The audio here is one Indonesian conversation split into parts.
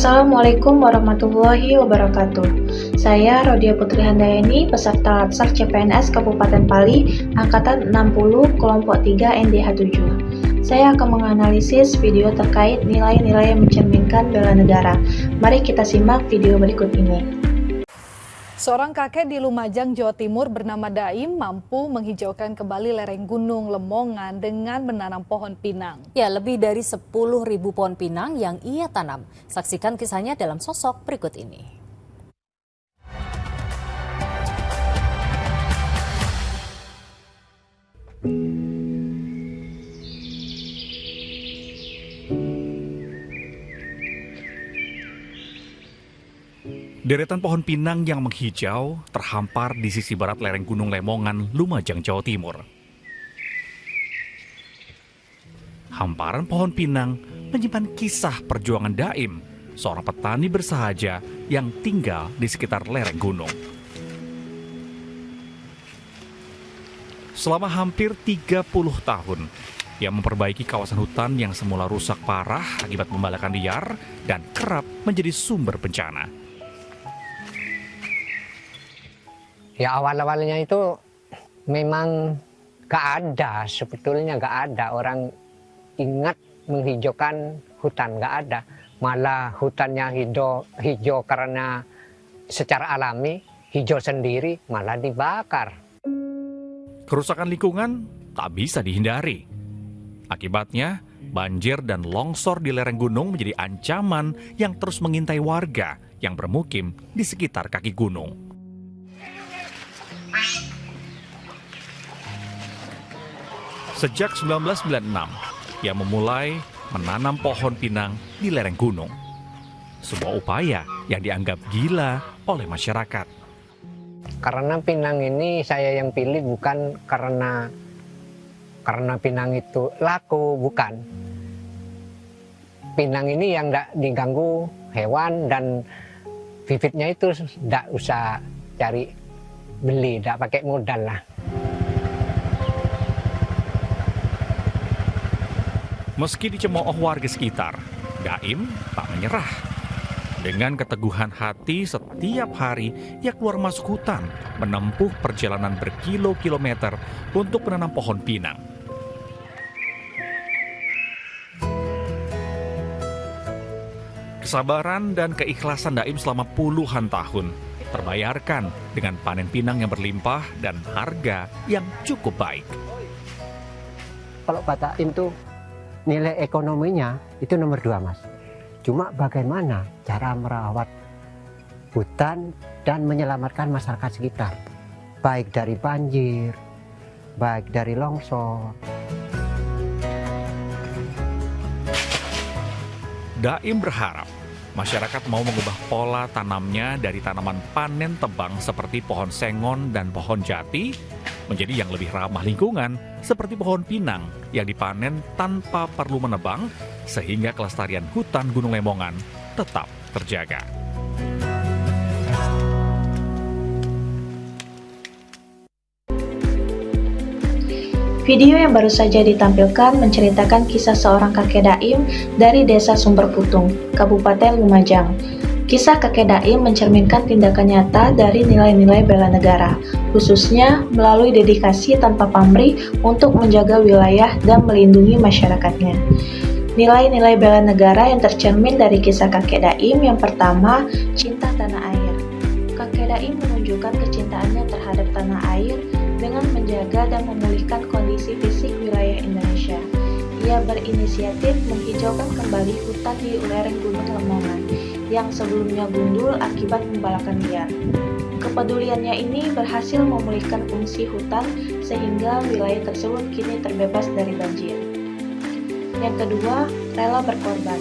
Assalamualaikum warahmatullahi wabarakatuh. Saya Rodia Putri Handayani, peserta Latsar CPNS Kabupaten Pali, Angkatan 60, Kelompok 3 NDH 7. Saya akan menganalisis video terkait nilai-nilai yang mencerminkan bela negara. Mari kita simak video berikut ini. Seorang kakek di Lumajang, Jawa Timur bernama Daim mampu menghijaukan kembali lereng Gunung Lemongan dengan menanam pohon pinang. Ya, lebih dari 10.000 pohon pinang yang ia tanam. Saksikan kisahnya dalam sosok berikut ini. Deretan pohon pinang yang menghijau terhampar di sisi barat lereng Gunung Lemongan, Lumajang, Jawa Timur. Hamparan pohon pinang menyimpan kisah perjuangan Daim, seorang petani bersahaja yang tinggal di sekitar lereng gunung. Selama hampir 30 tahun, ia memperbaiki kawasan hutan yang semula rusak parah akibat pembalakan liar dan kerap menjadi sumber bencana. Ya awal-awalnya itu memang sebetulnya gak ada orang ingat menghijaukan hutan, gak ada. Malah hutannya hijau karena secara alami, hijau sendiri malah dibakar. Kerusakan lingkungan tak bisa dihindari. Akibatnya, banjir dan longsor di lereng gunung menjadi ancaman yang terus mengintai warga yang bermukim di sekitar kaki gunung. Sejak 1996, ia memulai menanam pohon pinang di lereng gunung. Sebuah upaya yang dianggap gila oleh masyarakat. Karena pinang ini saya yang pilih bukan karena pinang itu laku, bukan. Pinang ini yang tidak diganggu hewan dan bibitnya itu tidak usah cari beli, tidak pakai modal lah. Meski dicemooh warga sekitar, Daim tak menyerah. Dengan keteguhan hati, setiap hari ia keluar masuk hutan, menempuh perjalanan berkilo-kilometer untuk menanam pohon pinang. Kesabaran dan keikhlasan Daim selama puluhan tahun terbayarkan dengan panen pinang yang berlimpah dan harga yang cukup baik. Kalau Pak Daim tuh nilai ekonominya itu nomor 2, Mas. Cuma bagaimana cara merawat hutan dan menyelamatkan masyarakat sekitar. Baik dari banjir, baik dari longsor. Daim berharap masyarakat mau mengubah pola tanamnya dari tanaman panen tebang seperti pohon sengon dan pohon jati menjadi yang lebih ramah lingkungan seperti pohon pinang yang dipanen tanpa perlu menebang sehingga kelestarian hutan Gunung Lemongan tetap terjaga. Video yang baru saja ditampilkan menceritakan kisah seorang kakek Daim dari Desa Sumber Putung, Kabupaten Lumajang. Kisah kakek Daim mencerminkan tindakan nyata dari nilai-nilai bela negara, khususnya melalui dedikasi tanpa pamrih untuk menjaga wilayah dan melindungi masyarakatnya. Nilai-nilai bela negara yang tercermin dari kisah kakek Daim yang pertama, cinta tanah air. Kakek Daim menunjukkan kecintaannya terhadap tanah air dengan menjaga dan memulihkan kondisi fisik wilayah Indonesia. Ia berinisiatif menghijaukan kembali hutan di lereng Gunung Lemongan yang sebelumnya gundul akibat pembalakan liar. Kepeduliannya ini berhasil memulihkan fungsi hutan sehingga wilayah tersebut kini terbebas dari banjir. Yang kedua, rela berkorban.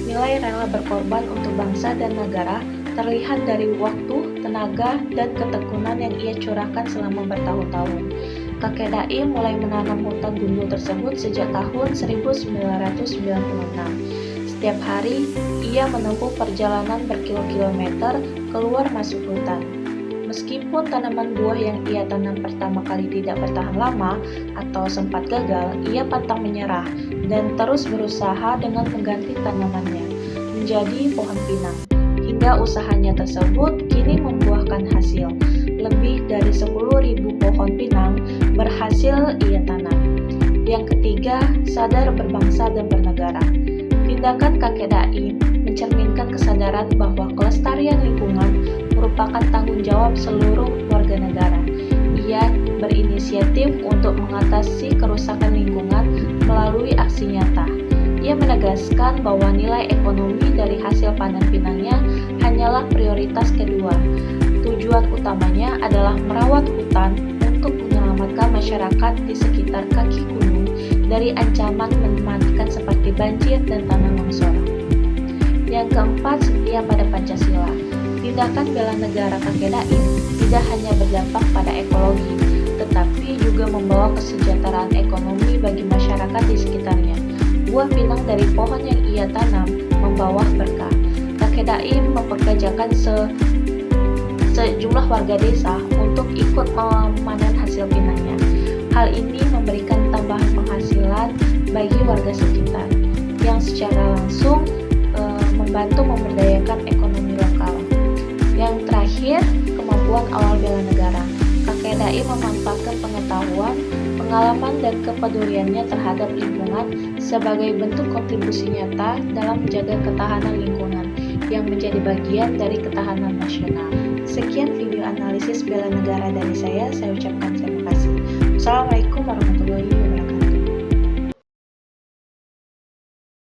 Nilai rela berkorban untuk bangsa dan negara terlihat dari waktu, tenaga, dan ketekunan yang ia curahkan selama bertahun-tahun. Kakek Daim mulai menanam hutan gundul tersebut sejak tahun 1996. Setiap hari, ia menempuh perjalanan berkilo-kilometer keluar masuk hutan. Meskipun tanaman buah yang ia tanam pertama kali tidak bertahan lama atau sempat gagal, ia pantang menyerah dan terus berusaha dengan mengganti tanamannya. menjadi pohon pinang. Hingga usahanya tersebut kini membuahkan hasil. Lebih dari 10.000 pohon pinang berhasil ia tanam. Yang ketiga, sadar berbangsa dan bernegara. Tindakan kakek Daim mencerminkan kesadaran bahwa kelestarian lingkungan merupakan tanggung jawab seluruh warga negara. Ia berinisiatif untuk mengatasi kerusakan lingkungan melalui aksi nyata. Ia menegaskan bahwa nilai ekonomi dari hasil panen pinangnya hanyalah prioritas kedua. Tujuan utamanya adalah merawat hutan untuk menyelamatkan masyarakat di sekitar kaki gunung dari ancaman mematikan seperti banjir dan tanah longsor. Yang keempat, setia pada Pancasila. Tindakan bela negara kakek Daim tidak hanya berdampak pada ekologi, tetapi juga membawa kesejahteraan ekonomi bagi masyarakat di sekitarnya. Buah pinang dari pohon yang ia tanam membawa berkah. Kakek Daim mempekerjakan sejumlah warga desa untuk ikut memanen hasil pinangnya. Hal ini memberikan tambahan penghasilan bagi warga sekitar, yang secara langsung membantu memberdayakan ekonomi lokal. Yang terakhir, kemampuan awal bela negara. Kakek Daim memanfaatkan pengetahuan, pengalaman, dan kepeduliannya terhadap lingkungan sebagai bentuk kontribusi nyata dalam menjaga ketahanan lingkungan yang menjadi bagian dari ketahanan nasional. Sekian video analisis bela negara dari saya ucapkan terima kasih. Assalamualaikum warahmatullahi wabarakatuh.